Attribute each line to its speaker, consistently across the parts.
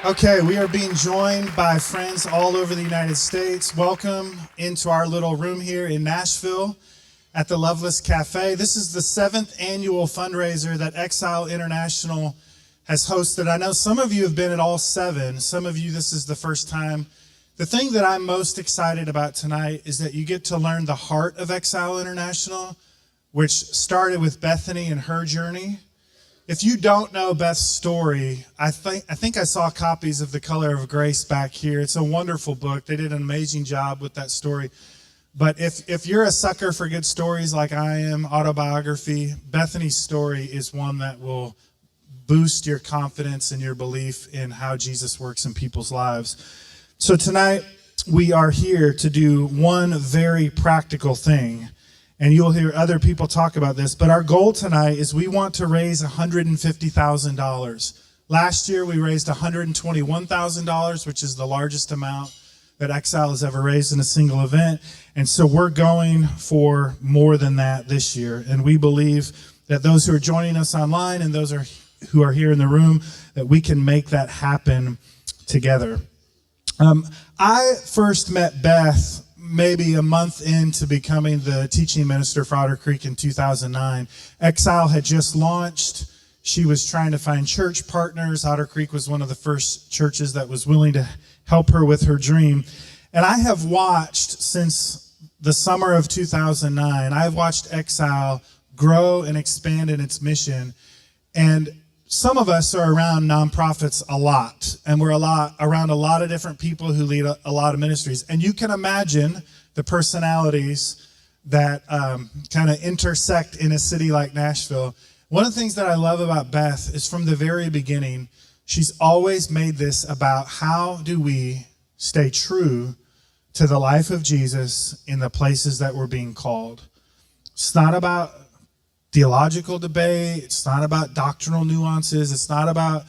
Speaker 1: Okay, we are being joined by friends all over the United States. Welcome into our little room here in Nashville at the Loveless Cafe. This is the 7th annual fundraiser that Exile International has hosted. I know some of you have been at all 7. Some of you, this is the first time. The thing that I'm most excited about tonight is that you get to learn the heart of Exile International, which started with Bethany and her journey. If you don't know Beth's story, I think I saw copies of The Color of Grace back here. It's a wonderful book. They did an amazing job with that story. But if you're a sucker for good stories like I am, autobiography, Bethany's story is one that will boost your confidence and your belief in how Jesus works in people's lives. So tonight, we are here to do one very practical thing. And you'll hear other people talk about this, but our goal tonight is we want to raise $150,000. Last year, we raised $121,000, which is the largest amount that Exile has ever raised in a single event. And so we're going for more than that this year. And we believe that those who are joining us online and those who are here in the room, that we can make that happen together. I first met Beth maybe a month into becoming the teaching minister for Otter Creek in 2009. Exile had just launched. She was trying to find church partners. Otter Creek was one of the first churches that was willing to help her with her dream. And I have watched since the summer of 2009, I've watched Exile grow and expand in its mission. And some of us are around nonprofits a lot, and we're around a lot of different people who lead a lot of ministries. And you can imagine the personalities that kind of intersect in a city like Nashville. One of the things that I love about Beth is from the very beginning, she's always made this about how do we stay true to the life of Jesus in the places that we're being called. It's not about theological debate. It's not about doctrinal nuances. It's not about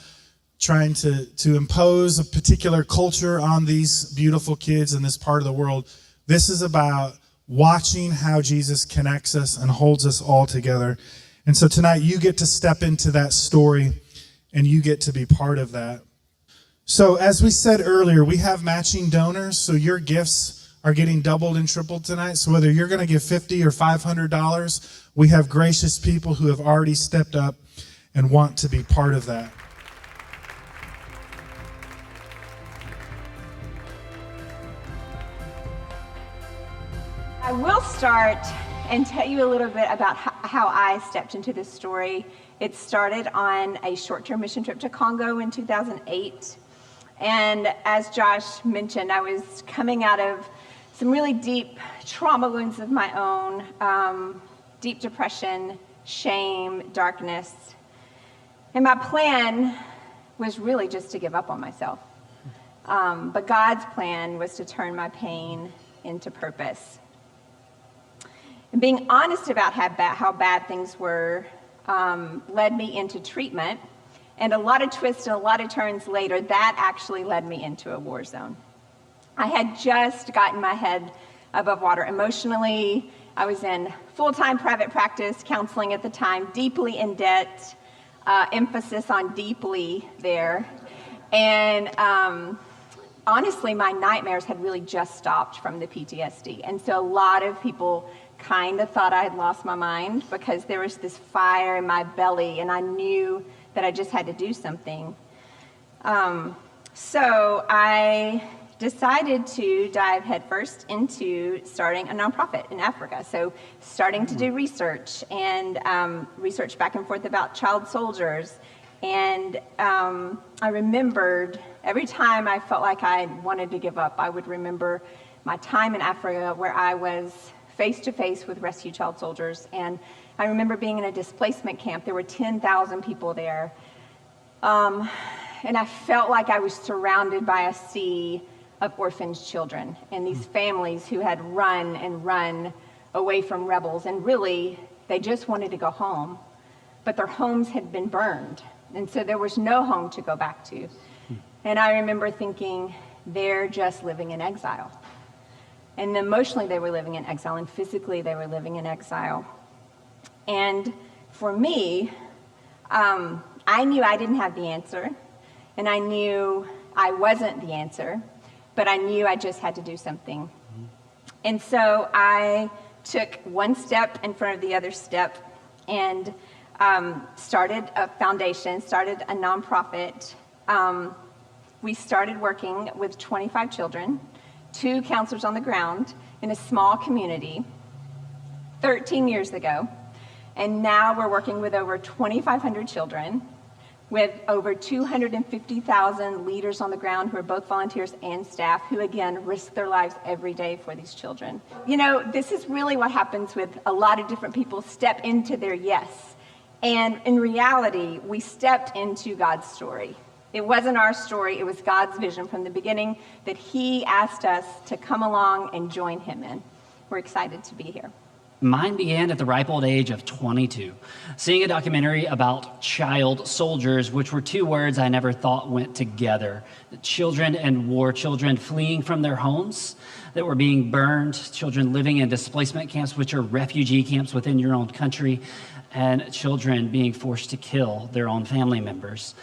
Speaker 1: trying to impose a particular culture on these beautiful kids in this part of the world. This is about watching how Jesus connects us and holds us all together. And so tonight you get to step into that story and you get to be part of that. So as we said earlier, we have matching donors. So your gifts are getting doubled and tripled tonight. So whether you're going to give $50 or $500, we have gracious people who have already stepped up and want to be part of that.
Speaker 2: I will start and tell you a little bit about how I stepped into this story. It started on a short-term mission trip to Congo in 2008. And as Josh mentioned, I was coming out of some really deep trauma wounds of my own, deep depression, shame, darkness. And my plan was really just to give up on myself. But God's plan was to turn my pain into purpose. And being honest about how bad things were led me into treatment. And a lot of twists and a lot of turns later, that actually led me into a war zone. I had just gotten my head above water emotionally. I was in full-time private practice counseling at the time, deeply in debt, emphasis on deeply there. And honestly, my nightmares had really just stopped from the PTSD. And so a lot of people kind of thought I had lost my mind because there was this fire in my belly and I knew that I just had to do something. So I decided to dive headfirst into starting a nonprofit in Africa. So starting to do research and research back and forth about child soldiers. And I remembered every time I felt like I wanted to give up, I would remember my time in Africa where I was face to face with rescued child soldiers. And I remember being in a displacement camp. There were 10,000 people there. And I felt like I was surrounded by a sea of orphaned children and these families who had run and run away from rebels. And really, they just wanted to go home, but their homes had been burned. And so there was no home to go back to. And I remember thinking, they're just living in exile. And emotionally, they were living in exile, and physically, they were living in exile. And for me, I knew I didn't have the answer, and I knew I wasn't the answer, but I knew I just had to do something. And so I took one step in front of the other step and started a foundation, started a nonprofit. We started working with 25 children, 2 counselors on the ground in a small community 13 years ago. And now we're working with over 2,500 children, with over 250,000 leaders on the ground who are both volunteers and staff who, again, risk their lives every day for these children. You know, this is really what happens with a lot of different people step into their yes. And in reality, we stepped into God's story. It wasn't our story, it was God's vision from the beginning that He asked us to come along and join Him in. We're excited to be here.
Speaker 3: Mine began at the ripe old age of 22, seeing a documentary about child soldiers, which were 2 words I never thought went together. Children and war, children fleeing from their homes that were being burned, children living in displacement camps, which are refugee camps within your own country, and children being forced to kill their own family members.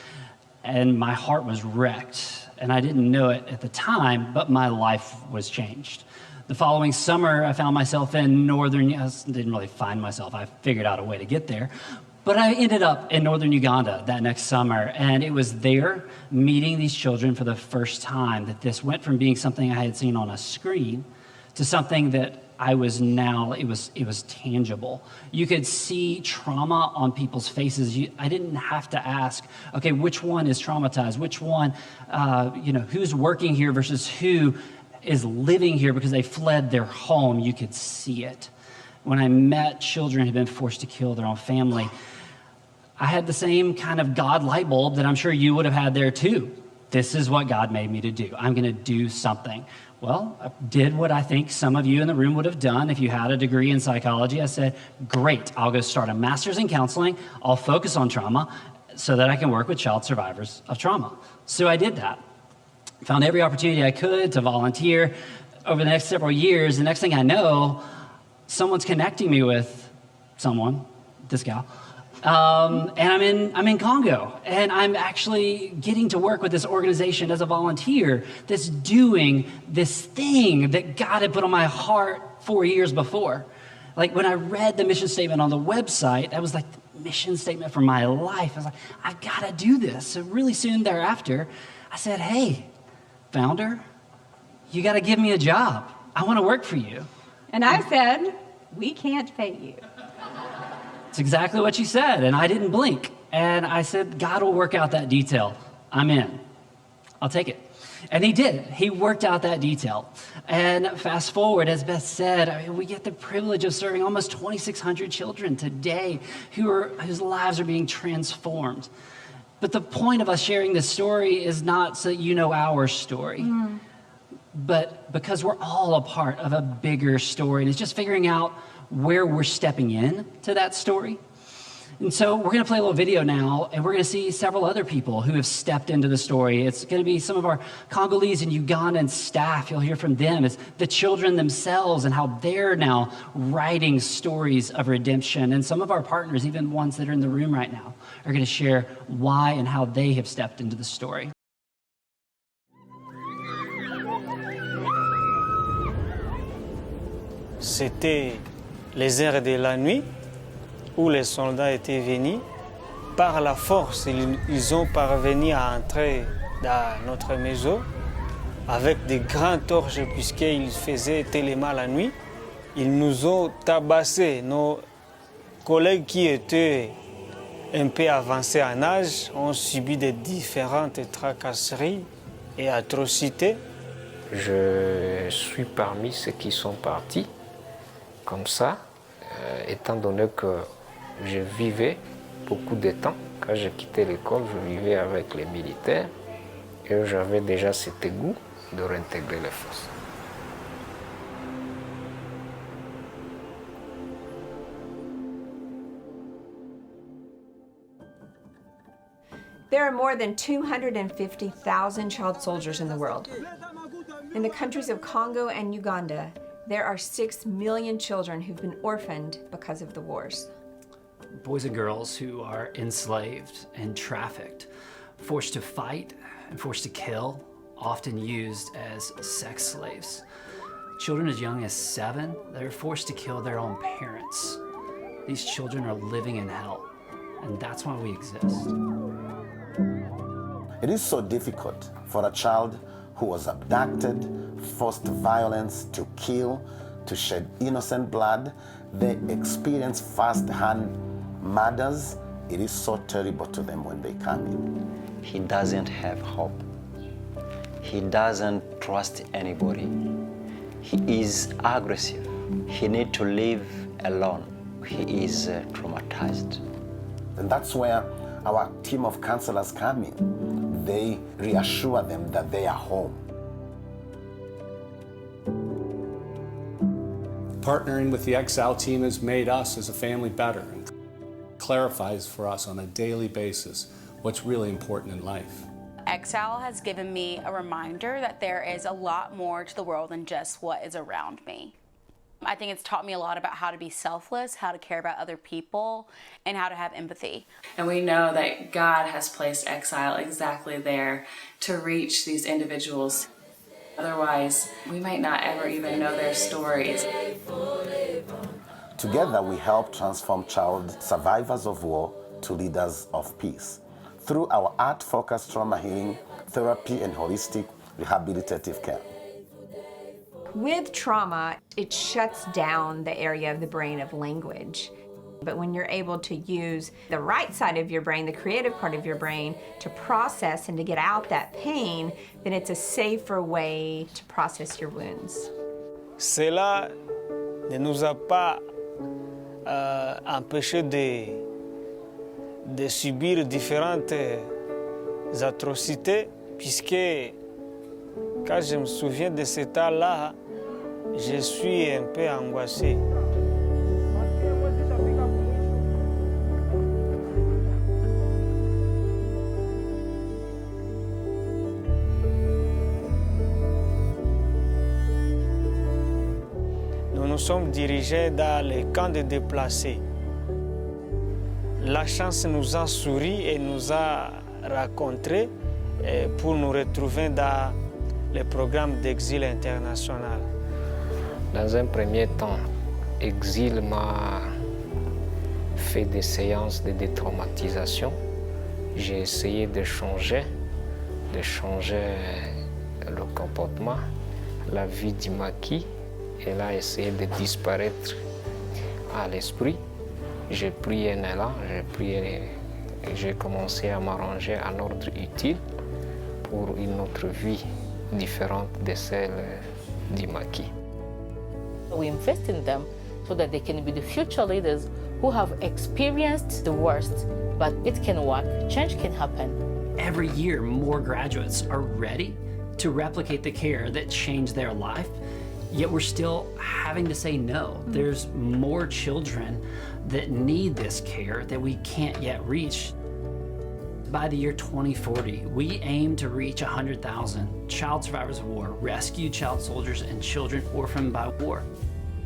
Speaker 3: And my heart was wrecked, and I didn't know it at the time, but my life was changed. The following summer, I found myself in I didn't really find myself, I figured out a way to get there, but I ended up in northern Uganda that next summer, and it was there, meeting these children for the first time, that this went from being something I had seen on a screen to something that I was now, it was tangible. You could see trauma on people's faces. I didn't have to ask, okay, which one is traumatized? Which one, who's working here versus who is living here because they fled their home? You could see it. When I met children who had been forced to kill their own family, I had the same kind of God light bulb that I'm sure you would have had there too. This is what God made me to do. I'm going to do something. Well, I did what I think some of you in the room would have done if you had a degree in psychology. I said, great, I'll go start a master's in counseling. I'll focus on trauma so that I can work with child survivors of trauma. So I did that. Found every opportunity I could to volunteer. Over the next several years, the next thing I know, someone's connecting me with someone, this gal, and I'm in Congo, and I'm actually getting to work with this organization as a volunteer that's doing this thing that God had put on my heart 4 years before. Like when I read the mission statement on the website, that was like the mission statement for my life. I was like, I've got to do this. So really soon thereafter, I said, hey, founder, you got to give me a job. I want to work for you.
Speaker 2: And I said, we can't pay you.
Speaker 3: It's exactly what you said, and I didn't blink. And I said, God will work out that detail. I'm in. I'll take it. And He did. He worked out that detail. And fast forward, as Beth said, we get the privilege of serving almost 2,600 children today whose lives are being transformed. But the point of us sharing this story is not so that you know our story, but because we're all a part of a bigger story. And it's just figuring out where we're stepping in to that story. And so we're going to play a little video now, and we're going to see several other people who have stepped into the story. It's going to be some of our Congolese and Ugandan staff. You'll hear from them. It's the children themselves and how they're now writing stories of redemption. And some of our partners, even ones that are in the room right now, are going to share why and how they have stepped into the story.
Speaker 4: C'était les heures de la nuit où les soldats étaient venus. Par la force, ils ont parvenu à entrer dans notre maison avec des grandes torches puisqu'ils faisaient tellement la nuit. Ils nous ont tabassés. Nos collègues qui étaient un peu avancés en âge ont subi de différentes tracasseries et atrocités.
Speaker 5: Je suis parmi ceux qui sont partis comme ça, étant donné que je vivais beaucoup de temps. Quand j'ai quitté l'école, je vivais avec les militaires et j'avais déjà cet goût de réintégrer les forces.
Speaker 2: There are more than 250,000 child soldiers in the world. In the countries of Congo and Uganda, there are 6 million children who've been orphaned because of the wars.
Speaker 3: Boys and girls who are enslaved and trafficked forced to fight and forced to kill, often used as sex slaves. Children as young as 7, they're forced to kill their own parents. These children are living in hell, and that's why we exist.
Speaker 6: It is so difficult for a child who was abducted, forced to violence, to kill, to shed innocent blood. They experience first-hand murders. It is so terrible to them when they come in.
Speaker 7: He doesn't have hope. He doesn't trust anybody. He is aggressive. He needs to live alone. He is traumatized.
Speaker 6: And that's where our team of counselors come in. They reassure them that they are home.
Speaker 8: Partnering with the Exile team has made us as a family better and clarifies for us on a daily basis what's really important in life.
Speaker 9: Exile has given me a reminder that there is a lot more to the world than just what is around me. I think it's taught me a lot about how to be selfless, how to care about other people, and how to have empathy.
Speaker 10: And we know that God has placed Exile exactly there to reach these individuals. Otherwise, we might not ever even know their stories.
Speaker 6: Together, we help transform child survivors of war to leaders of peace through our art-focused trauma healing, therapy, and holistic rehabilitative care.
Speaker 2: With trauma, it shuts down the area of the brain of language. But when you're able to use the right side of your brain, the creative part of your brain, to process and to get out that pain, then it's a safer way to process your wounds.
Speaker 4: Cela ne nous a pas empêché de subir différentes atrocités, puisque quand je me souviens de cet temps-là, je suis un peu angoissé. Nous nous sommes dirigés dans les camps de déplacés. La chance nous a souri et nous a rencontrés pour nous retrouver dans le programme d'Exile international.
Speaker 5: Dans un premier temps, Exile m'a fait des séances de détraumatisation. J'ai essayé de changer le comportement, la vie du maquis. Elle a essayé de disparaître à l'esprit. J'ai pris un élan, j'ai commencé à m'arranger un ordre utile pour une autre vie différente de celle du maquis.
Speaker 11: We invest in them so that they can be the future leaders who have experienced the worst, but it can work, change can happen.
Speaker 3: Every year, more graduates are ready to replicate the care that changed their life, yet we're still having to say no. There's more children that need this care that we can't yet reach. By the year 2040, we aim to reach 100,000 child survivors of war, rescued child soldiers, and children orphaned by war.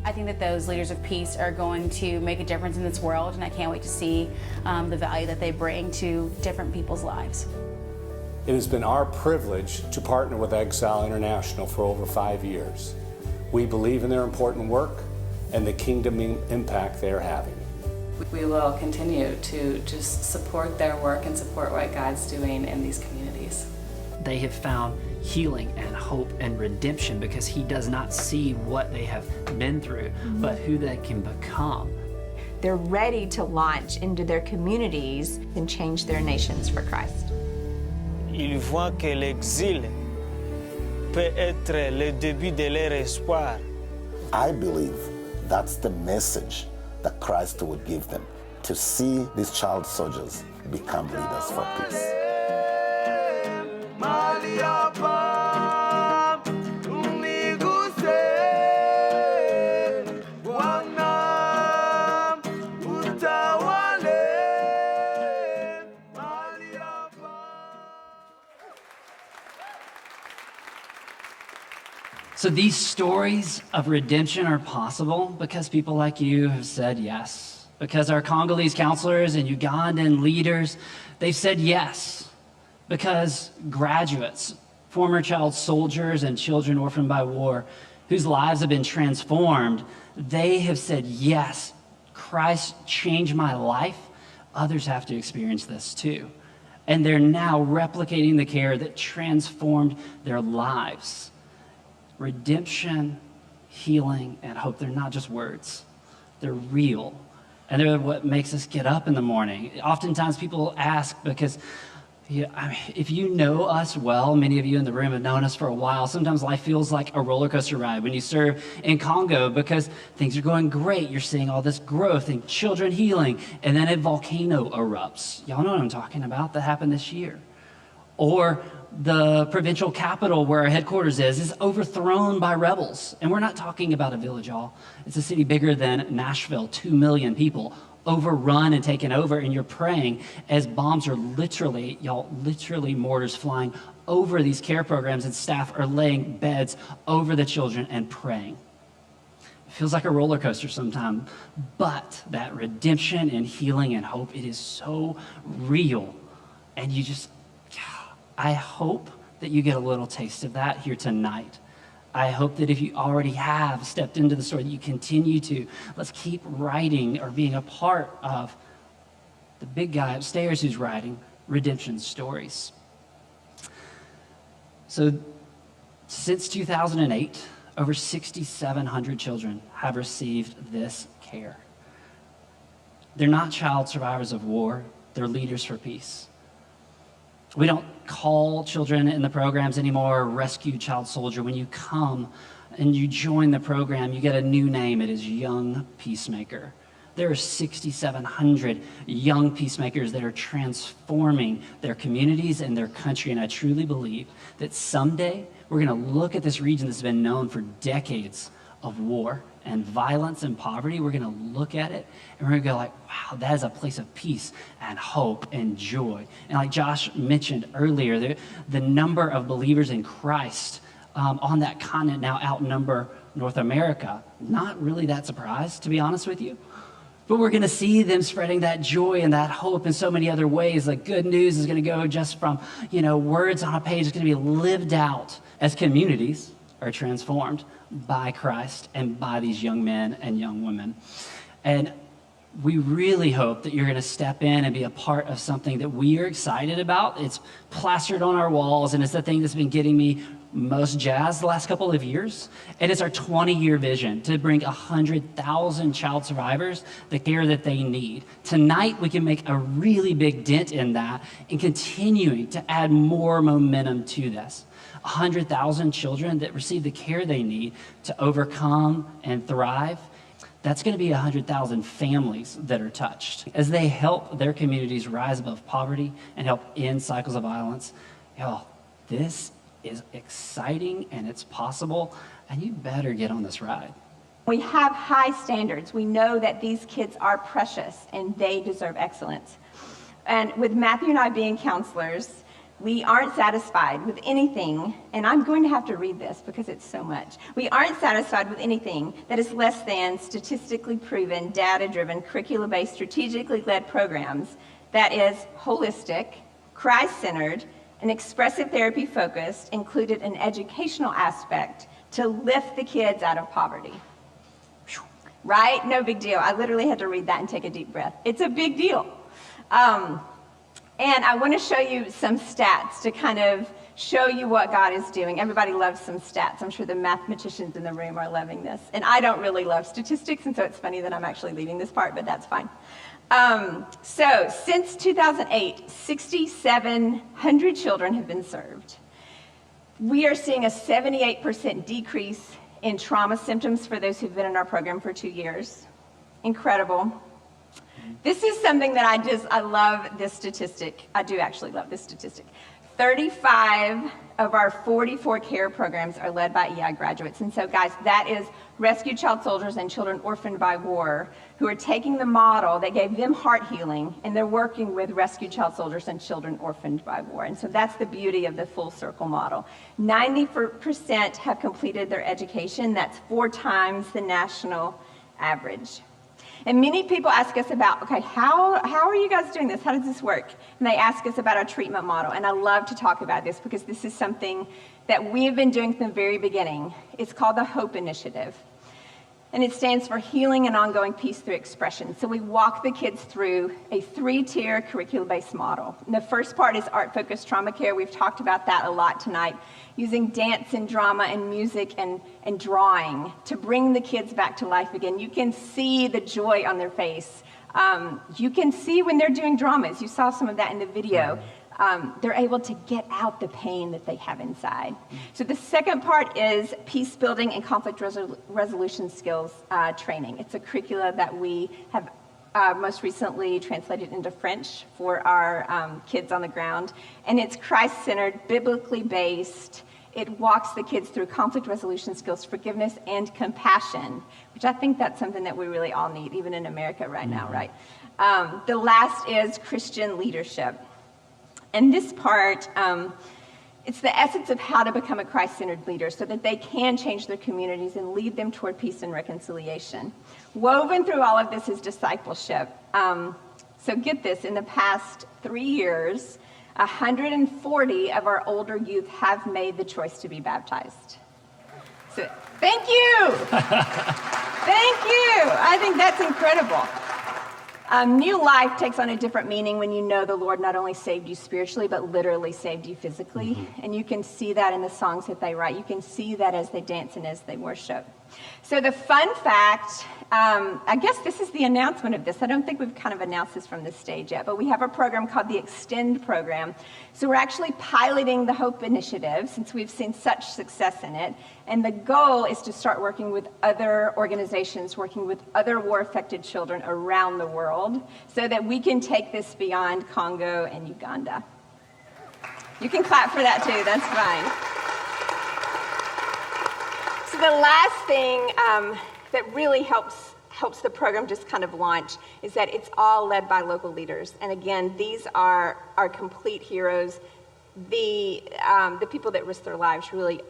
Speaker 9: I think that those leaders of peace are going to make a difference in this world, and I can't wait to see the value that they bring to different people's lives.
Speaker 8: It has been our privilege to partner with Exile International for over 5 years. We believe in their important work and the kingdom impact they are having.
Speaker 10: We will continue to just support their work and support what God's doing in these communities.
Speaker 3: They have found healing and hope and redemption because He does not see what they have been through, but who they can become.
Speaker 2: They're ready to launch into their communities and change their nations for Christ.
Speaker 4: Ils voient que l'exil peut être le début de leur espoir.
Speaker 6: I believe that's the message that Christ would give them, to see these child soldiers become leaders for peace.
Speaker 3: So these stories of redemption are possible because people like you have said yes. Because our Congolese counselors and Ugandan leaders, they've said yes. because graduates, former child soldiers and children orphaned by war, whose lives have been transformed, they have said, yes, Christ changed my life. Others have to experience this too. And they're now replicating the care that transformed their lives. Redemption, healing, and hope, they're not just words. They're real. And they're what makes us get up in the morning. Oftentimes people ask because, if you know us well, many of you in the room have known us for a while, sometimes life feels like a roller coaster ride when you serve in Congo because things are going great. You're seeing all this growth and children healing, and then a volcano erupts. Y'all know what I'm talking about. That happened this year. Or the provincial capital where our headquarters is overthrown by rebels. And we're not talking about a village, y'all. It's a city bigger than Nashville, 2 million people, overrun and taken over. And you're praying as bombs are literally mortars flying over these care programs, and staff are laying beds over the children and praying. It feels like a roller coaster sometimes, but that redemption and healing and hope, it is so real. And I hope that you get a little taste of that here tonight. I hope that if you already have stepped into the story, that you continue to. Let's keep writing or being a part of the big guy upstairs who's writing redemption stories. So since 2008, over 6,700 children have received this care. They're not child survivors of war, they're leaders for peace. We don't call children in the programs anymore rescued child soldier. When you come and you join the program, you get a new name. It is Young Peacemaker. There are 6,700 young peacemakers that are transforming their communities and their country. And I truly believe that someday we're going to look at this region that's been known for decades of war and violence and poverty. We're going to look at it and we're going to go like, wow, that is a place of peace and hope and joy. And like Josh mentioned earlier, the number of believers in Christ on that continent now outnumber North America. Not really that surprised, to be honest with you. But we're going to see them spreading that joy and that hope in so many other ways. Like good news is going to go just from, words on a page. It's going to be lived out as communities are transformed by Christ and by these young men and young women. And we really hope that you're going to step in and be a part of something that we are excited about. It's plastered on our walls, and it's the thing that's been getting me most jazzed the last couple of years. And it's our 20-year vision to bring 100,000 child survivors the care that they need. Tonight, we can make a really big dent in that and continuing to add more momentum to this. 100,000 children that receive the care they need to overcome and thrive. That's going to be 100,000 families that are touched as they help their communities rise above poverty and help end cycles of violence. Y'all, this is exciting and it's possible, and you better get on this ride.
Speaker 2: We have high standards. We know that these kids are precious and they deserve excellence. And with Matthew and I being counselors, we aren't satisfied with anything, and I'm going to have to read this because it's so much. We aren't satisfied with anything that is less than statistically proven, data-driven, curriculum-based, strategically led programs that is holistic, Christ-centered, and expressive therapy focused, included an educational aspect to lift the kids out of poverty. Right? No big deal. I literally had to read that and take a deep breath. It's a big deal. And I want to show you some stats to kind of show you what God is doing. Everybody loves some stats. I'm sure the mathematicians in the room are loving this. And I don't really love statistics, and so it's funny that I'm actually leading this part, but that's fine. So since 2008, 6,700 children have been served. We are seeing a 78% decrease in trauma symptoms for those who've been in our program for 2 years. Incredible. This is something that I love this statistic. I do actually love this statistic. 35 of our 44 care programs are led by EI graduates. And so guys, that is rescued child soldiers and children orphaned by war who are taking the model that gave them heart healing, and they're working with rescued child soldiers and children orphaned by war. And so that's the beauty of the full circle model. 90% have completed their education. That's 4 times the national average. And many people ask us about, okay, how are you guys doing this? How does this work? And they ask us about our treatment model. And I love to talk about this because this is something that we have been doing from the very beginning. It's called the HOPE Initiative. And it stands for Healing and Ongoing Peace Through Expression. So we walk the kids through a 3-tier curriculum-based model. And the first part is art-focused trauma care. We've talked about that a lot tonight, using dance and drama and music and drawing to bring the kids back to life again. You can see the joy on their face. You can see when they're doing dramas. You saw some of that in the video. They're able to get out the pain that they have inside. So the second part is peace building and conflict resolution skills training. It's a curricula that we have most recently translated into French for our kids on the ground. And it's Christ-centered, biblically based. It walks the kids through conflict resolution skills, forgiveness, and compassion, which I think that's something that we really all need, even in America right now, right? The last is Christian leadership. And this part, it's the essence of how to become a Christ-centered leader so that they can change their communities and lead them toward peace and reconciliation. Woven through all of this is discipleship. So get this, in the past 3 years, 140 of our older youth have made the choice to be baptized. So thank you. Thank you. I think that's incredible. New life takes on a different meaning when you know the Lord not only saved you spiritually, but literally saved you physically. And you can see that in the songs that they write. You can see that as they dance and as they worship. So the fun fact, I guess this is the announcement of this. I don't think we've kind of announced this from this stage yet, but we have a program called the Extend program. So we're actually piloting the HOPE Initiative since we've seen such success in it. And the goal is to start working with other organizations, working with other war-affected children around the world so that we can take this beyond Congo and Uganda. You can clap for that too, that's fine. So the last thing that really helps the program just kind of launch is that it's all led by local leaders. And again, these are our complete heroes, the people that risk their lives really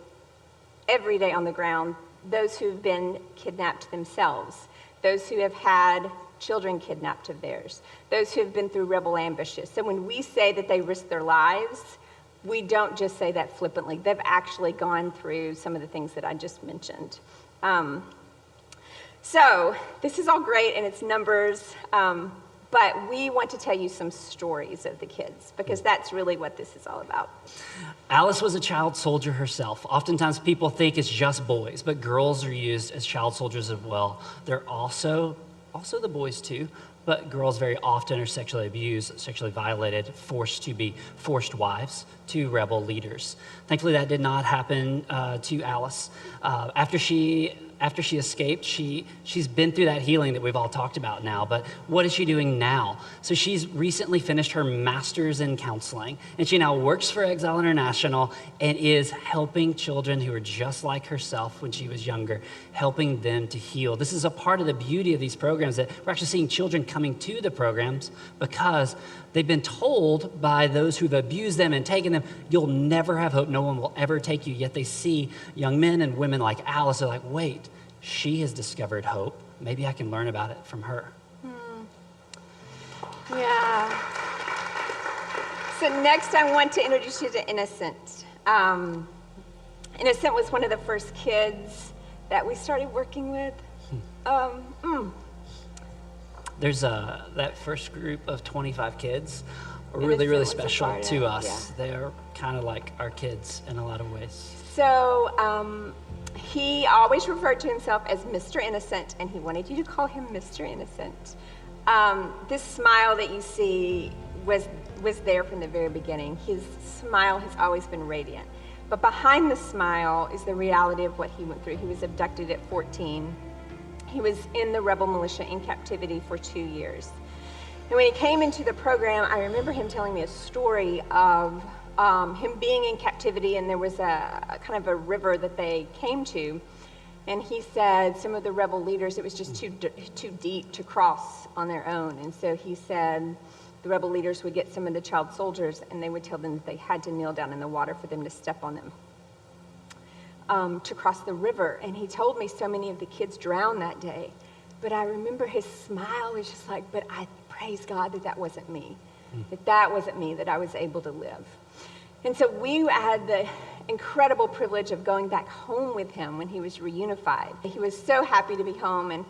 Speaker 2: every day on the ground, those who've been kidnapped themselves, those who have had children kidnapped of theirs, those who have been through rebel ambushes. So when we say that they risk their lives, we don't just say that flippantly. They've actually gone through some of the things that I just mentioned. So this is all great and it's numbers, but we want to tell you some stories of the kids because that's really what this is all about.
Speaker 3: Alice was a child soldier herself. Oftentimes people think it's just boys, but girls are used as child soldiers as well. They're also the boys too, but girls very often are sexually abused, sexually violated, forced to be forced wives to rebel leaders. Thankfully, that did not happen to Alice. After she escaped, she's been through that healing that we've all talked about now, but what is she doing now? So she's recently finished her master's in counseling, and she now works for Exile International and is helping children who are just like herself when she was younger, helping them to heal. This is a part of the beauty of these programs, that we're actually seeing children coming to the programs because they've been told by those who've abused them and taken them, you'll never have hope, no one will ever take you. Yet they see young men and women like Alice, they're like, wait, she has discovered hope. Maybe I can learn about it from her.
Speaker 2: Yeah. So next I want to introduce you to Innocent. Innocent was one of the first kids that we started working with.
Speaker 3: There's that first group of 25 kids, really special to us. Yeah. They're kind of like our kids in a lot of ways.
Speaker 2: So he always referred to himself as Mr. Innocent, and he wanted you to call him Mr. Innocent. This smile that you see was there from the very beginning. His smile has always been radiant. But behind the smile is the reality of what he went through. He was abducted at 14. He was in the rebel militia in captivity for 2 years. And when he came into the program, I remember him telling me a story of him being in captivity, and there was a kind of a river that they came to. And he said some of the rebel leaders, it was just too deep to cross on their own. And so he said the rebel leaders would get some of the child soldiers and they would tell them that they had to kneel down in the water for them to step on them to cross the river. And he told me so many of the kids drowned that day. But I remember his smile was just like, but I praise God that that wasn't me, that wasn't me, that I was able to live. And so we had the incredible privilege of going back home with him when he was reunified. He was so happy to be home, and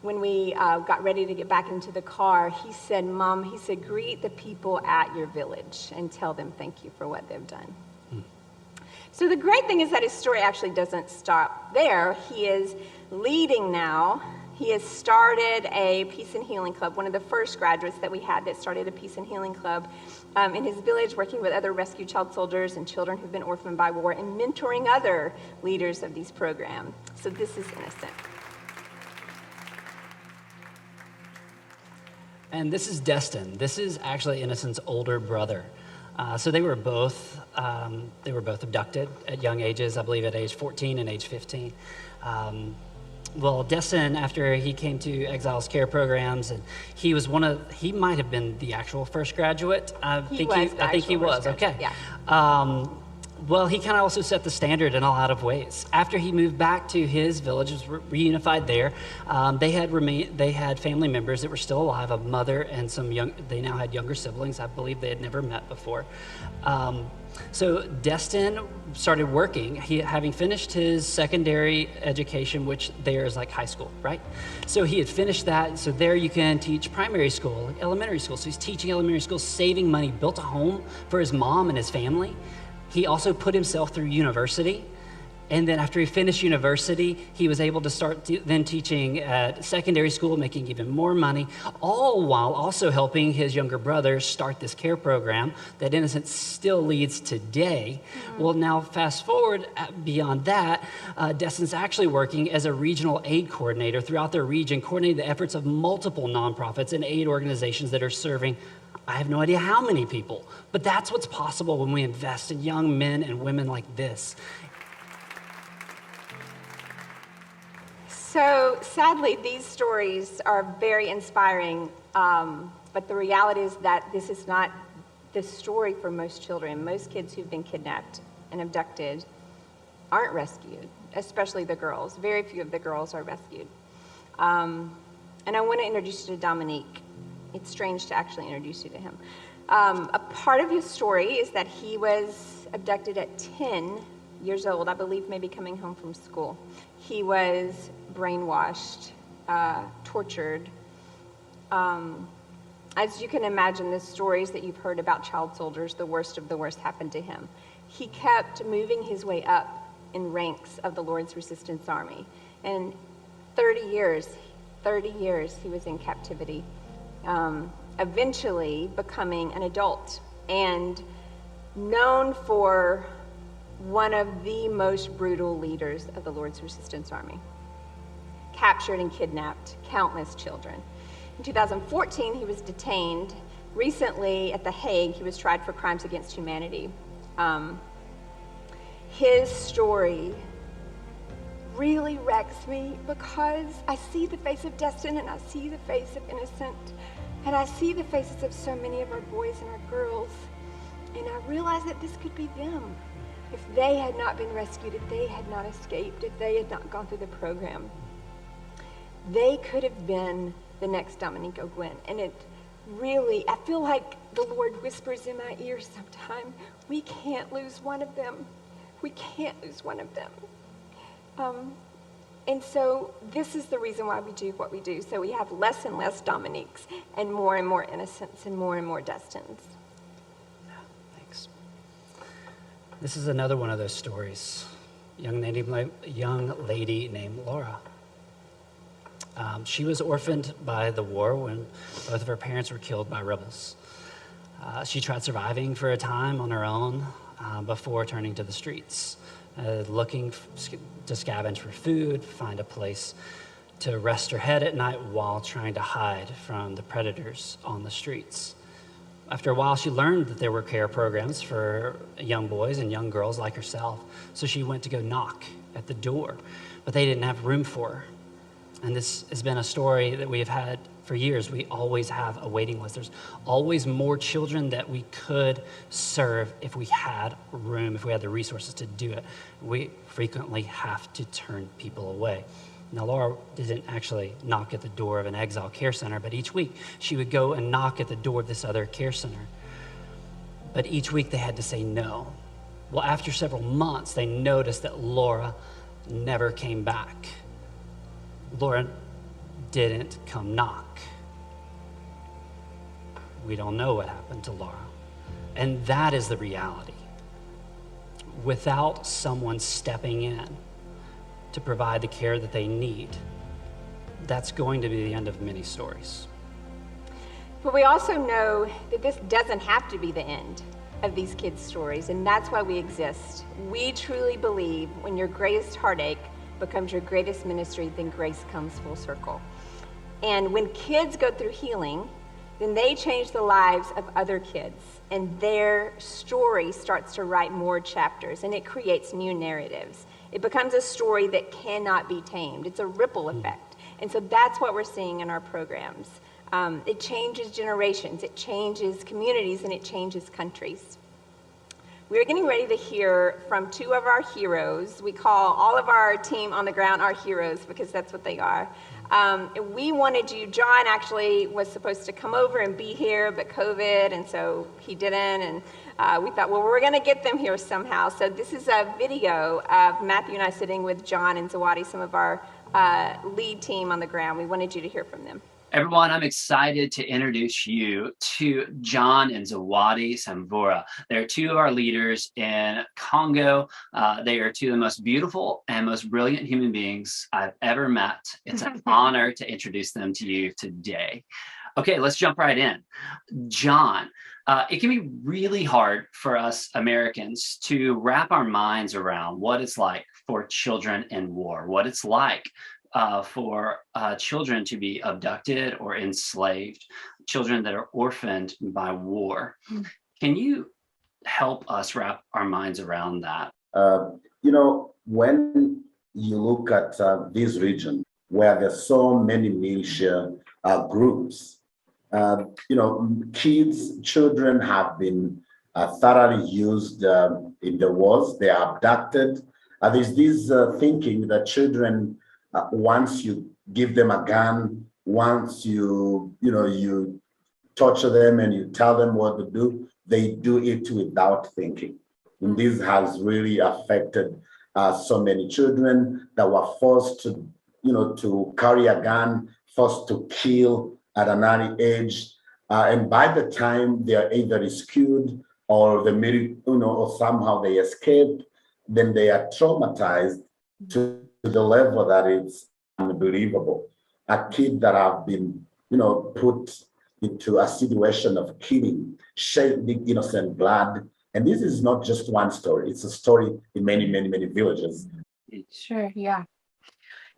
Speaker 2: when we got ready to get back into the car, he said, Mom, he said, greet the people at your village and tell them thank you for what they've done. So the great thing is that his story actually doesn't stop there. He is leading now. He has started a Peace and Healing Club, one of the first graduates that we had that started a Peace and Healing Club in his village, working with other rescued child soldiers and children who've been orphaned by war and mentoring other leaders of these programs. So this is Innocent.
Speaker 3: And this is Destin. This is actually Innocent's older brother. So they were both abducted at young ages, I believe at age 14 and age 15. Well, Destin, after he came to Exile's care programs, and he might have been the actual first graduate. I think he was. Okay.
Speaker 2: Yeah.
Speaker 3: Well, he kind of also set the standard in a lot of ways. After he moved back to his village, was reunified there, they had family members that were still alive, a mother and they now had younger siblings. I believe they had never met before. So Destin started working, having finished his secondary education, which there is like high school, right? So he had finished that, so there you can teach primary school, elementary school. So he's teaching elementary school, saving money, built a home for his mom and his family. He also put himself through university. And then after he finished university, he was able to start then teaching at secondary school, making even more money, all while also helping his younger brother start this care program that Innocent still leads today. Mm-hmm. Well, now fast forward beyond that, Destin's actually working as a regional aid coordinator throughout their region, coordinating the efforts of multiple nonprofits and aid organizations that are serving, I have no idea how many people, but that's what's possible when we invest in young men and women like this.
Speaker 2: So sadly, these stories are very inspiring, but the reality is that this is not the story for most children. Most kids who've been kidnapped and abducted aren't rescued, especially the girls. Very few of the girls are rescued. And I want to introduce you to Dominique. It's strange to actually introduce you to him. A part of his story is that he was abducted at 10 years old, I believe maybe coming home from school. He was brainwashed, tortured. As you can imagine, the stories that you've heard about child soldiers, the worst of the worst happened to him. He kept moving his way up in ranks of the Lord's Resistance Army. And 30 years he was in captivity, eventually becoming an adult and known for one of the most brutal leaders of the Lord's Resistance Army. Captured and kidnapped countless children. In 2014, he was detained. Recently, at The Hague, he was tried for crimes against humanity. His story really wrecks me because I see the face of Destin and I see the face of Innocent and I see the faces of so many of our boys and our girls, and I realize that this could be them. If they had not been rescued, if they had not escaped, if they had not gone through the program, they could have been the next Dominique O'Gwen. And it really, I feel like the Lord whispers in my ear sometimes, we can't lose one of them. We can't lose one of them. And so this is the reason why we do what we do. So we have less and less Dominiques and more Innocents and more Destins.
Speaker 3: Thanks. This is another one of those stories. Young lady named Laura. She was orphaned by the war when both of her parents were killed by rebels. She tried surviving for a time on her own before turning to the streets, looking to scavenge for food, find a place to rest her head at night while trying to hide from the predators on the streets. After a while, she learned that there were care programs for young boys and young girls like herself, so she went to go knock at the door, but they didn't have room for her. And this has been a story that we have had for years. We always have a waiting list. There's always more children that we could serve if we had room, if we had the resources to do it. We frequently have to turn people away. Now, Laura didn't actually knock at the door of an Exile care center, but each week she would go and knock at the door of this other care center. But each week they had to say no. Well, after several months, they noticed that Laura never came back. Laura didn't come knock. We don't know what happened to Laura. And that is the reality. Without someone stepping in to provide the care that they need, that's going to be the end of many stories.
Speaker 2: But we also know that this doesn't have to be the end of these kids' stories, and that's why we exist. We truly believe when your greatest heartache becomes your greatest ministry, then grace comes full circle. And when kids go through healing, then they change the lives of other kids, and their story starts to write more chapters, and it creates new narratives. It becomes a story that cannot be tamed. It's a ripple effect. And so that's what we're seeing in our programs. It changes generations, it changes communities, and it changes countries. We're getting ready to hear from two of our heroes. We call all of our team on the ground our heroes because that's what they are. We wanted you, John actually was supposed to come over and be here, but COVID, and so he didn't, and we thought, well, we're gonna get them here somehow. So this is a video of Matthew and I sitting with John and Zawadi, some of our lead team on the ground. We wanted you to hear from them.
Speaker 3: Everyone, I'm excited to introduce you to John and Zawadi Samvura. They're two of our leaders in Congo. They are two of the most beautiful and most brilliant human beings I've ever met. It's an honor to introduce them to you today. Okay, let's jump right in. John, it can be really hard for us Americans to wrap our minds around what it's like for children in war, what it's like for children to be abducted or enslaved, children that are orphaned by war. Can you help us wrap our minds around that?
Speaker 6: When you look at this region where there's so many militia groups, children have been thoroughly used in the wars. They are abducted. There's this thinking that children, once you give them a gun, once you torture them and you tell them what to do, they do it without thinking. And this has really affected so many children that were forced to carry a gun, forced to kill at an early age. And by the time they are either rescued or or somehow they escape, then they are traumatized to the level that it's unbelievable. A kid that have been, put into a situation of killing, shedding innocent blood. And this is not just one story. It's a story in many, many, many villages.
Speaker 12: Sure, yeah.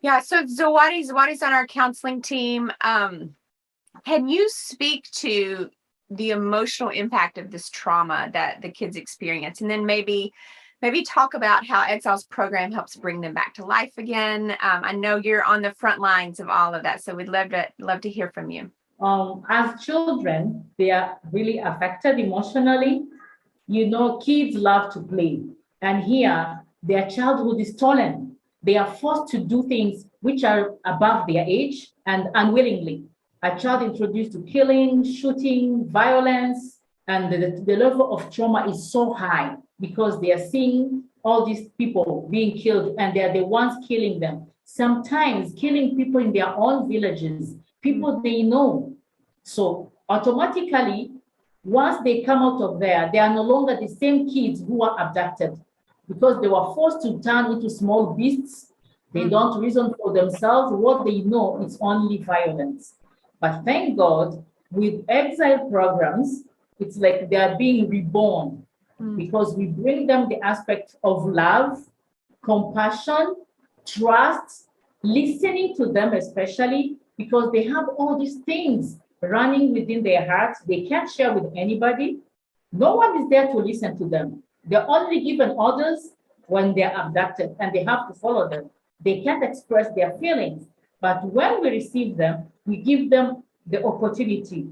Speaker 12: Yeah, so Zawadi's on our counseling team. Can you speak to the emotional impact of this trauma that the kids experience? And then maybe talk about how Exile's program helps bring them back to life again. I know you're on the front lines of all of that, so we'd love to hear from you.
Speaker 13: As children, they are really affected emotionally. Kids love to play, and here their childhood is stolen. They are forced to do things which are above their age and unwillingly. A child introduced to killing, shooting, violence, and the level of trauma is so high because they are seeing all these people being killed and they're the ones killing them. Sometimes killing people in their own villages, people they know. So automatically, once they come out of there, they are no longer the same kids who were abducted because they were forced to turn into small beasts. They don't reason for themselves. What they know is only violence. But thank God, with Exile programs, it's like they are being reborn because we bring them the aspect of love, compassion, trust, listening to them especially, because they have all these things running within their hearts. They can't share with anybody. No one is there to listen to them. They're only given orders when they're abducted and they have to follow them. They can't express their feelings. But when we receive them, we give them the opportunity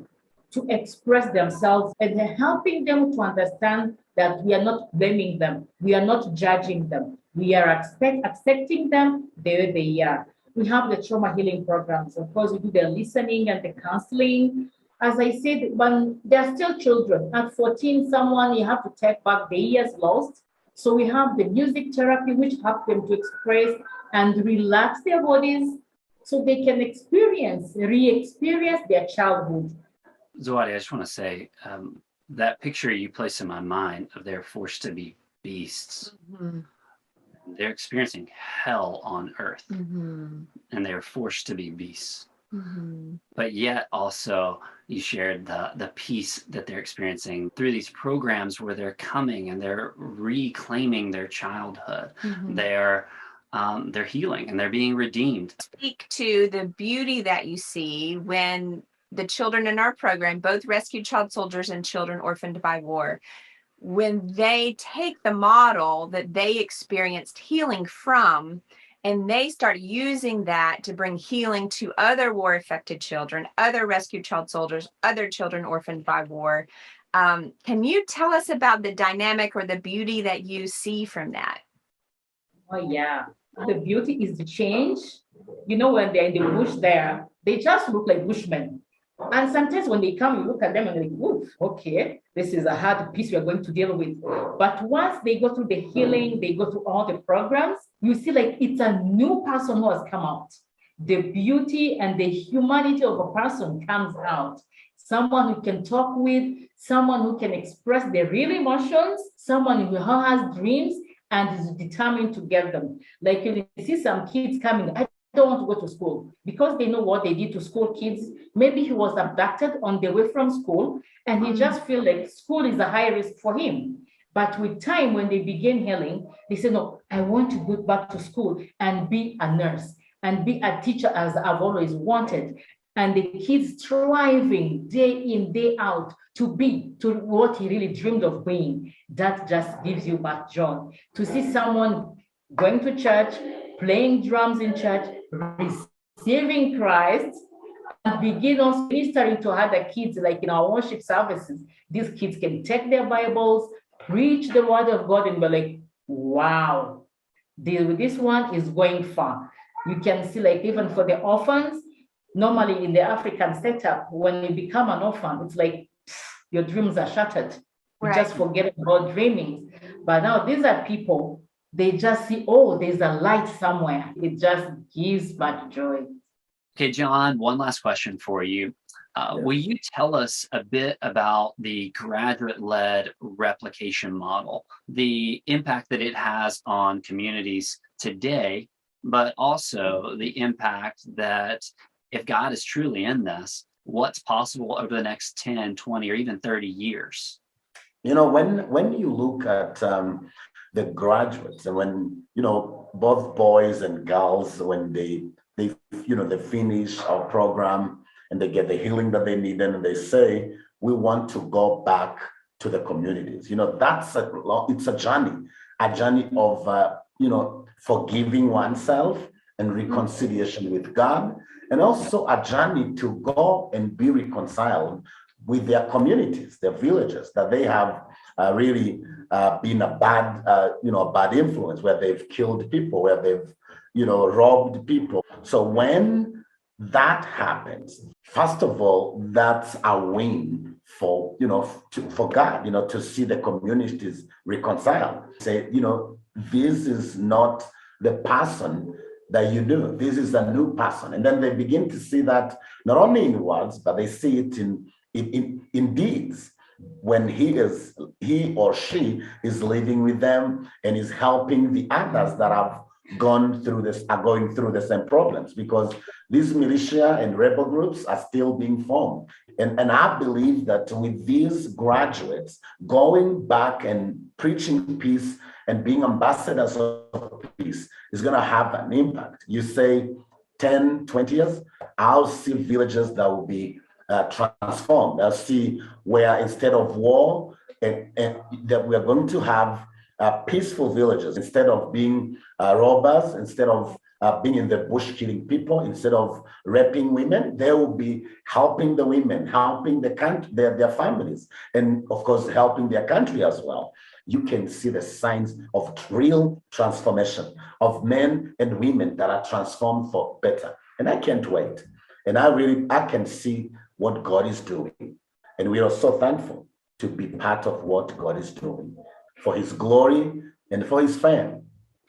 Speaker 13: to express themselves and helping them to understand that we are not blaming them. We are not judging them. We are accepting them the way they are. we have the trauma healing programs. Of course, we do the listening and the counseling. As I said, when they're still children, at 14, someone you have to take back the years lost. So we have the music therapy, which helps them to express and relax their bodies so they can re-experience their childhood.
Speaker 3: Zawadi, I just want to say that picture you place in my mind of they're forced to be beasts.
Speaker 12: Mm-hmm.
Speaker 3: They're experiencing hell on earth,
Speaker 12: Mm-hmm.
Speaker 3: and they're forced to be beasts.
Speaker 12: Mm-hmm.
Speaker 3: But yet also you shared the peace that they're experiencing through these programs where they're coming and they're reclaiming their childhood.
Speaker 12: Mm-hmm.
Speaker 3: They're healing and they're being redeemed.
Speaker 12: Speak to the beauty that you see when the children in our program, both rescued child soldiers and children orphaned by war, when they take the model that they experienced healing from and they start using that to bring healing to other war affected children, other rescued child soldiers, other children orphaned by war. Can you tell us about the dynamic or the beauty that you see from that?
Speaker 13: Oh, yeah. The beauty is the change. You know, when they're in the bush there, they just look like bushmen. And sometimes when they come, you look at them and like, oof, okay, this is a hard piece we are going to deal with. But once they go through the healing, they go through all the programs, you see like it's a new person who has come out. The beauty and the humanity of a person comes out. Someone who can talk with, someone who can express their real emotions, someone who has dreams and is determined to get them. Like you see some kids coming, I don't want to go to school because they know what they did to school kids. Maybe he was abducted on the way from school and he just feel like school is a high risk for him. But with time, when they begin healing, they say, no, I want to go back to school and be a nurse and be a teacher as I've always wanted. And the kids thriving day in, day out to be to what he really dreamed of being. That just gives you back joy. To see someone going to church, playing drums in church, receiving Christ, and begin also ministering to other kids, like in our worship services. These kids can take their Bibles, preach the word of God, and be like, wow, this one is going far. You can see, like, even for the orphans, normally in the African setup, when you become an orphan, it's like your dreams are shattered. You
Speaker 12: Right.
Speaker 13: just forget about dreaming. But now these are people, they just see, oh, there's a light somewhere. It just gives back joy.
Speaker 3: Okay, John, one last question for you. Will you tell us a bit about the graduate-led replication model, the impact that it has on communities today, but also the impact that if God is truly in this, what's possible over the next 10, 20, or even 30 years?
Speaker 6: You know, when you look at the graduates, and when, you know, both boys and girls, when they finish our program and they get the healing that they need, and they say, we want to go back to the communities. You know, it's a journey of, forgiving oneself and reconciliation with God, and also a journey to go and be reconciled with their communities, their villages, that they have really been a bad influence, where they've killed people, where they've, robbed people. So when that happens, first of all, that's a win for God, to see the communities reconcile. Say, this is not the person that you do. This is a new person. And then they begin to see that not only in words, but they see it in deeds, when he or she is living with them and is helping the others that are going through the same problems, because these militia and rebel groups are still being formed. And I believe that with these graduates going back and preaching peace and being ambassadors of peace is going to have an impact. You say 10, 20 years, I'll see villages that will be transformed. I'll see where instead of war, and that we are going to have peaceful villages. Instead of being robbers, instead of being in the bush killing people, instead of raping women, they will be helping the women, helping the country, their families, and of course helping their country as well. you can see the signs of real transformation of men and women that are transformed for better. And I can't wait. And I can see what God is doing. And we are so thankful to be part of what God is doing for his glory and for his fame.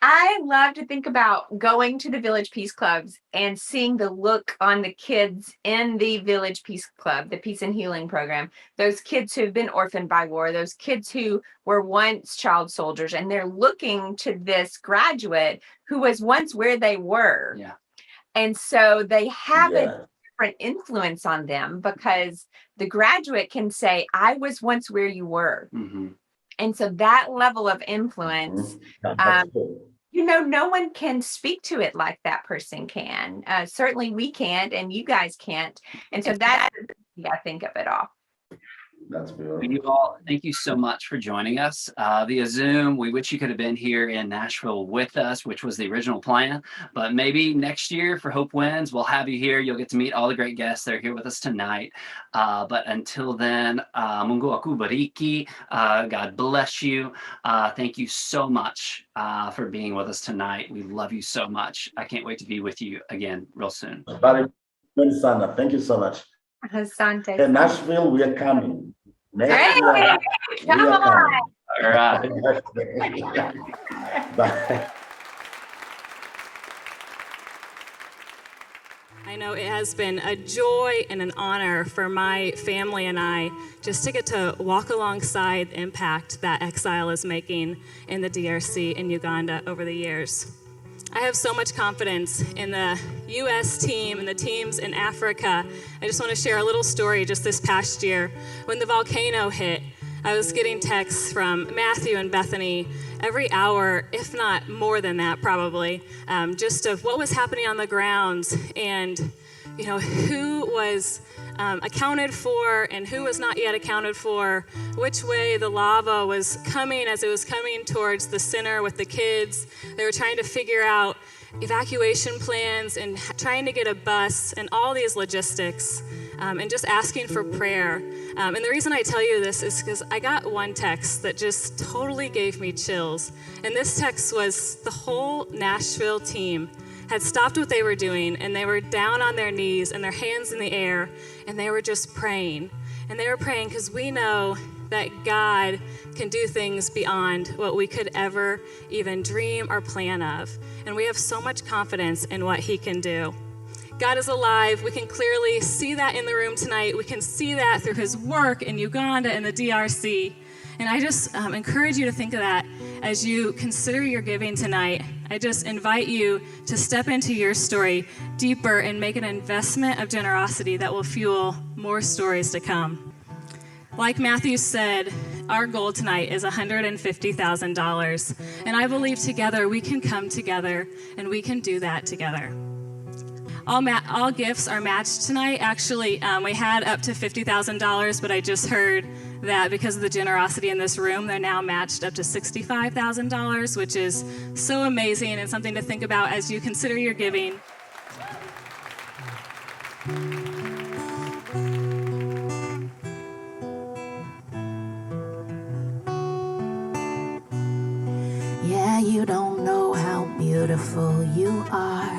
Speaker 12: I love to think about going to the Village Peace Clubs and seeing the look on the kids in the Village Peace Club, the Peace and Healing Program, those kids who've been orphaned by war, those kids who were once child soldiers, and they're looking to this graduate who was once where they were.
Speaker 3: Yeah.
Speaker 12: And so they have
Speaker 6: Yeah.
Speaker 12: a different influence on them because the graduate can say, I was once where you were.
Speaker 3: Mm-hmm.
Speaker 12: And so that level of influence,
Speaker 6: That's cool.
Speaker 12: no one can speak to it like that person can. Certainly we can't, and you guys can't. And so that's I think of it all.
Speaker 6: That's beautiful.
Speaker 3: You all, thank you so much for joining us via Zoom. We wish you could have been here in Nashville with us, which was the original plan. But maybe next year for Hope Wins, we'll have you here. You'll get to meet all the great guests that are here with us tonight. But until then, Mungu aku bariki. God bless you. Thank you so much for being with us tonight. We love you so much. I can't wait to be with you again real soon.
Speaker 6: Thank you so much.
Speaker 12: Asante.
Speaker 6: In Nashville, we are coming. Next year, we
Speaker 12: come
Speaker 6: are coming.
Speaker 3: All right.
Speaker 6: Bye.
Speaker 14: I know it has been a joy and an honor for my family and I just to get to walk alongside the impact that Exile is making in the DRC and Uganda over the years. I have so much confidence in the U.S. team and the teams in Africa. I just want to share a little story just this past year. When the volcano hit, I was getting texts from Matthew and Bethany every hour, if not more than that probably, just of what was happening on the ground and who was accounted for and who was not yet accounted for, which way the lava was coming as it was coming towards the center with the kids. They were trying to figure out evacuation plans and trying to get a bus and all these logistics and just asking for prayer. And the reason I tell you this is because I got one text that just totally gave me chills. And this text was the whole Nashville team had stopped what they were doing and they were down on their knees and their hands in the air and they were just praying. And they were praying because we know that God can do things beyond what we could ever even dream or plan of. And we have so much confidence in what he can do. God is alive. We can clearly see that in the room tonight. We can see that through his work in Uganda and the DRC. And I just encourage you to think of that as you consider your giving tonight. I just invite you to step into your story deeper and make an investment of generosity that will fuel more stories to come. Like Matthew said, our goal tonight is $150,000. And I believe together we can come together and we can do that together. All gifts are matched tonight. Actually, we had up to $50,000, but I just heard that because of the generosity in this room, they're now matched up to $65,000, which is so amazing and something to think about as you consider your giving.
Speaker 15: Yeah, you don't know how beautiful you are.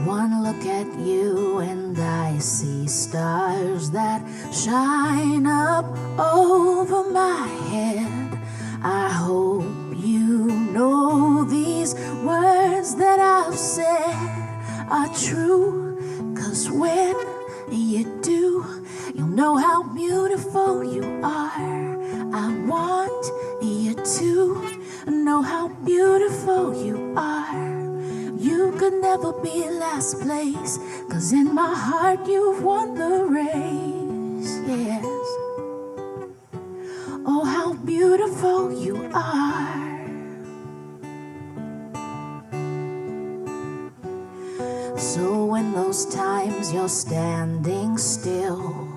Speaker 15: One look at you and I see stars that shine up over my head. I hope you know these words that I've said are true, 'cause when you do, you'll know how beautiful you are. I want you to know how beautiful you are. You could never be last place, 'cause in my heart you've won the race, yes. Oh, how beautiful you are. So in those times you're standing still,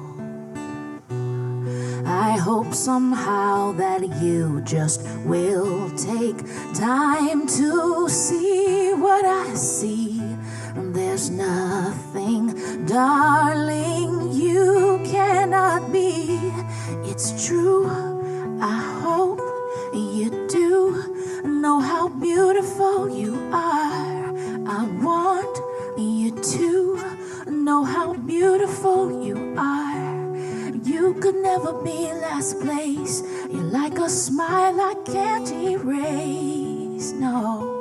Speaker 15: I hope somehow that you just will take time to see what I see. There's nothing, darling, you cannot be. It's true, I hope you do know how beautiful you are. I want you to know how beautiful you are. You could never be last place. You're like a smile I can't erase. No.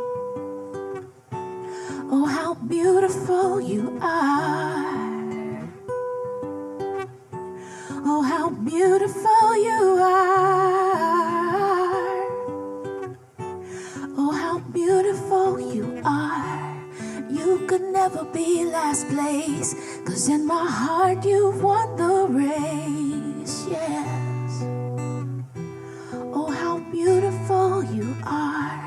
Speaker 15: Oh, how beautiful you are. Oh, how beautiful you are. Oh, how beautiful you are. You could never be last place, 'cause in my heart you've won the race, yes. Oh, how beautiful you are.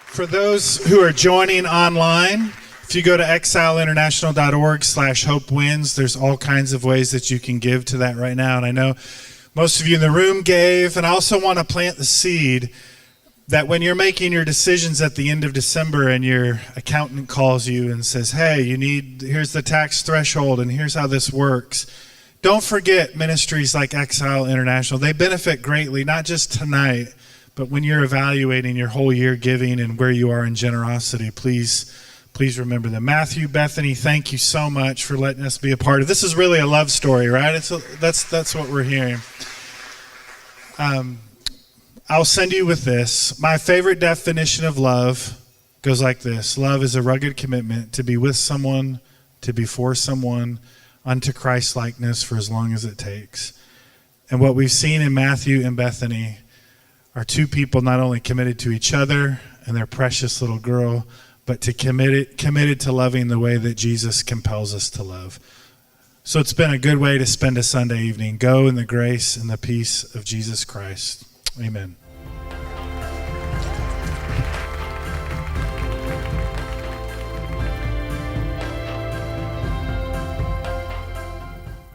Speaker 1: For those who are joining online, if you go to exileinternational.org/hopewins, there's all kinds of ways that you can give to that right now. And I know most of you in the room gave, and I also want to plant the seed that when you're making your decisions at the end of December and your accountant calls you and says, hey, here's the tax threshold and here's how this works. Don't forget ministries like Exile International. They benefit greatly, not just tonight, but when you're evaluating your whole year giving and where you are in generosity, please remember them. Matthew, Bethany, thank you so much for letting us be a part of this. Is really a love story, right? That's what we're hearing. I'll send you with this. My favorite definition of love goes like this. Love is a rugged commitment to be with someone, to be for someone, unto Christ likeness for as long as it takes. And what we've seen in Matthew and Bethany are two people not only committed to each other and their precious little girl, but committed to loving the way that Jesus compels us to love. So it's been a good way to spend a Sunday evening. Go in the grace and the peace of Jesus Christ. Amen.